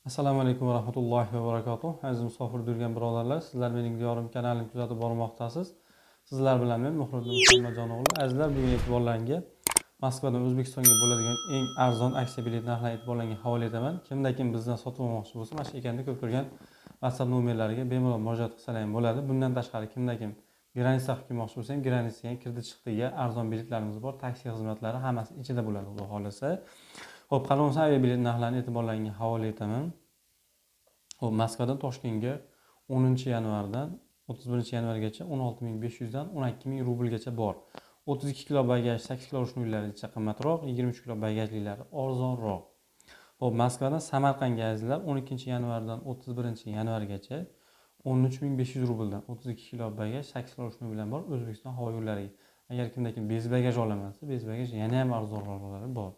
Assalomu alaykum va rahmatullohi va barakatuh. Aziz musofirda yurgan birodarlar, sizlar mening diyorim kanalimni kuzatib bormoqdasiz. Sizlar bilan men Muhriddin Muhammadjon o'g'li. Azizlar, bugun e'tiborlarga Moskvadan O'zbekistonga bo'ladigan eng arzon aksiya bilet narxlarini e'tiborlarga havola etaman. Kimda kim bizdan sotib olmoqchi bo'lsa, mana shu ekranda ko'p ko'rgan WhatsApp nomerlariga bemalol murojaat qilsalar ham bo'ladi. Bundan tashqari kimda kim granitsa qilib kelmoqchi bo'lsa ham granitsa ham kirdi chiqdiga arzon biletlarimiz bor. Taksi xizmatlari hammasi ichida bo'ladi, xudo xolasa. Xo'p, qanday aviabilet narxlarini e'tiborlarga havola etaman. Xo'p, Moskvadan Toshkentga 10 yanvardan 31 yanvargacha 16.500 dan 12.000 rublgacha bor. 32 kilo bagaj 8 kilo rushnuylargacha qimmatroq, 23 kilo bagajliklari arzonroq. Xo'p, Moskvadan Samarqandga azizlar 12 yanvardan 31 yanvargacha 13.500 rubldan 32 kilo bagaj 8 kilo rushnuy bilan bor O'zbekiston havo yo'llariga. Agar kimda kim bez bagaj olaman desa, bez bagaj yana ham arzonroqlari bor.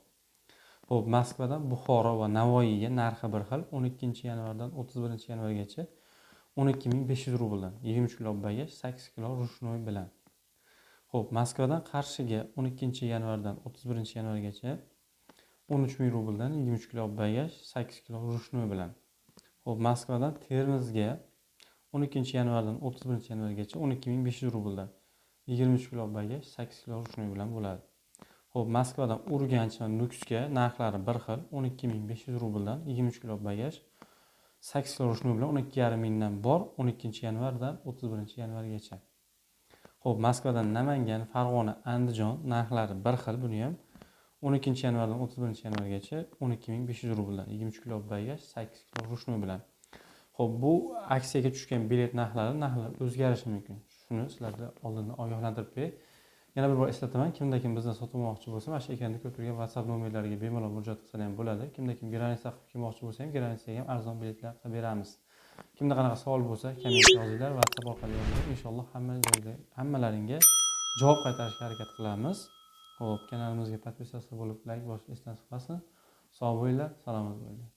Xo'p, Moskvadan Buxoro va Navoiyga narxi bir xil. 12 yanvardan 31 yanvargacha 12.500 rubldan 23 kilo bagaj 8 kilo rushnoy bilan. Xo'p, Moskvadan Qarshiga 12 yanvardan 31 yanvargacha 13.000 rubldan 23 kilo bagaj 8 kilo rushnoy bilan. Xo'p, Moskvadan Termizga 12 yanvardan 31 yanvargacha 12.500 rubldan 23 kilo bagaj 8 kilo rushnoy bilan bo'ladi. Xo'p, Moskvadan Urganch va Nukusga narxlari bir xil. 12.500 rubldan 23 kilo bagaj 8 kilo rushnoy bilan 12.5 mingdan bor 12 yanvardan 31 yanvargacha. Xo'p, Moskvadan Namangan, Farg'ona, Andijon narxlari bir xil. Buni ham 12 yanvardan 31 yanvargacha 12.500 rubldan 23 kilo bagaj 8 kilo rushnoy bilan. Xo'p, bu aksiyaga tushgan bilet narxlari o'zgarishi mumkin. Shuni sizlarga oldindan ogohlantirib qo'yay. Yana bir bor eslataman, kimda kim bizdan sotib olmoqchi bo'lsa, mana shu ekranda ko'rib turgan WhatsApp nomerlariga bemalol murojaat qilsa ham bo'ladi. Kimda kim granitsa qilib kelmoqchi bo'lsa ham granitsaga ham arzon biletlar qilib beramiz. Kimda qanaqa savol bo'lsa, komment yozinglar, WhatsApp orqali yozinglar. Inshaalloh hammalaringga javob qaytarishga harakat qilamiz. Xo'p, kanalimizga podpisatsiya bo'lib, like bosishni esdan chiqmasin. Sog' bo'linglar, salomat bo'linglar.